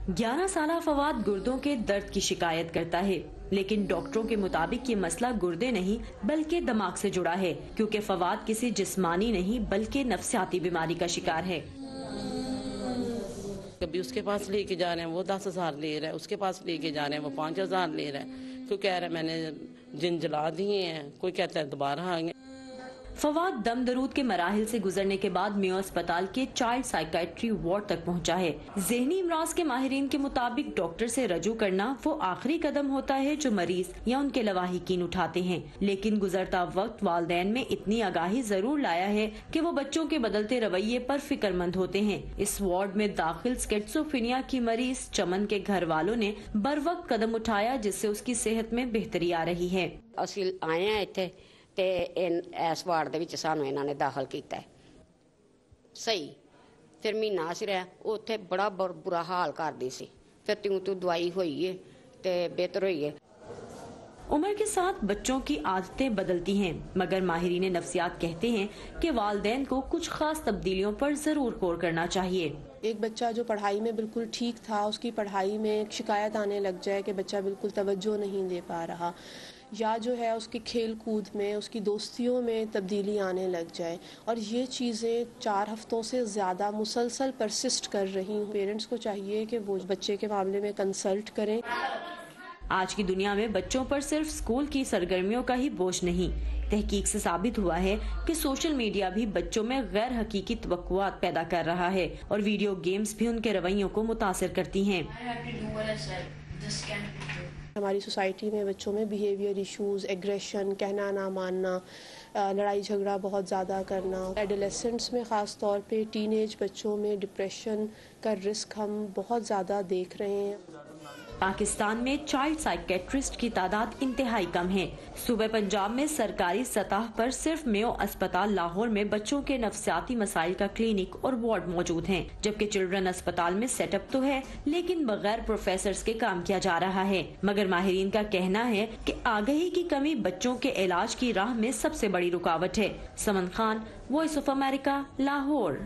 11 साला फवाद गुर्दों के दर्द की शिकायत करता है, लेकिन डॉक्टरों के मुताबिक ये मसला गुर्दे नहीं बल्कि दिमाग से जुड़ा है, क्योंकि फवाद किसी जिस्मानी नहीं बल्कि नफ्सियाती बीमारी का शिकार है। कभी उसके पास लेके जा रहे हैं वो 10,000 ले रहा है, उसके पास लेके जा रहे हैं वो 5,000 ले रहा है, कोई कह रहा है मैंने जिन जला दिए हैं, कोई कहता है दोबारा आ गए। फवाद दम दरूद के मराहिल से गुजरने के बाद मेयो अस्पताल के चाइल्ड साइकेट्री वार्ड तक पहुंचा है। ज़हनी अमराज के माहिरीन के मुताबिक डॉक्टर से रजू करना वो आखिरी कदम होता है जो मरीज या उनके लवाहिकीन उठाते हैं, लेकिन गुजरता वक्त वालदैन में इतनी आगाही जरूर लाया है कि वो बच्चों के बदलते रवैये पर फिक्रमंद होते हैं। इस वार्ड में दाखिल स्किज़ोफ्रेनिया की मरीज चमन के घर वालों ने बर वक्त कदम उठाया, जिससे उसकी सेहत में बेहतरी आ रही है। ਅਸੀਂ ਆਏ ਆ ਇੱਥੇ ਤੇ ਇਸ ਵਾਰਡ ਦੇ ਵਿੱਚ ਸਾਨੂੰ ਇਹਨਾਂ ਨੇ ਦਾਖਲ ਕੀਤਾ ਹੈ ਸਹੀ। ਫਿਰ ਮਹੀਨਾ ਅਸੀਂ ਰਿਹਾ ਉੱਥੇ ਬੜਾ ਬੁਰਾ ਹਾਲ ਕਰਦੀ ਸੀ, ਫਿਰ ਤੂੰ ਦਵਾਈ ਹੋਈ ਹੈ ਤੇ ਬਿਹਤਰ ਹੋਈ ਹੈ। उम्र के साथ बच्चों की आदतें बदलती हैं, मगर माहिरीन नफ्सियात कहते हैं कि वालिदैन को कुछ खास तब्दीलियों पर जरूर गौर करना चाहिए। एक बच्चा जो पढ़ाई में बिल्कुल ठीक था, उसकी पढ़ाई में शिकायत आने लग जाए कि बच्चा बिल्कुल तवज्जो नहीं दे पा रहा, या जो है उसकी खेल कूद में, उसकी दोस्तियों में तब्दीली आने लग जाए, और ये चीज़ें 4 हफ्तों से ज़्यादा मुसलसल परसिस्ट कर रही हूँ। पेरेंट्स को चाहिए कि वो बच्चे के मामले में कंसल्ट करें। आज की दुनिया में बच्चों पर सिर्फ स्कूल की सरगर्मियों का ही बोझ नहीं, तहकीक से साबित हुआ है कि सोशल मीडिया भी बच्चों में गैर हकीकी तवक्कुआत पैदा कर रहा है और वीडियो गेम्स भी उनके रवैयों को मुतासिर करती हैं। हमारी सोसाइटी में बच्चों में बिहेवियर इश्यूज, एग्रेशन, कहना ना मानना, लड़ाई झगड़ा बहुत ज़्यादा करना, एडोलेसेंट्स में ख़ास तौर पे टीनेज बच्चों में डिप्रेशन का रिस्क हम बहुत ज़्यादा देख रहे हैं। पाकिस्तान में चाइल्ड साइकेट्रिस्ट की तादाद इंतहाई कम है। सूबे पंजाब में सरकारी सतह पर सिर्फ मेयो अस्पताल लाहौर में बच्चों के नफ्सियाती मसाइल का क्लिनिक और वार्ड मौजूद हैं, जबकि चिल्ड्रन अस्पताल में सेटअप तो है लेकिन बगैर प्रोफेसर्स के काम किया जा रहा है। मगर माहिरीन का कहना है कि आगाही की कमी बच्चों के इलाज की राह में सबसे बड़ी रुकावट है। Saman Khan, Voice of America, Lahore.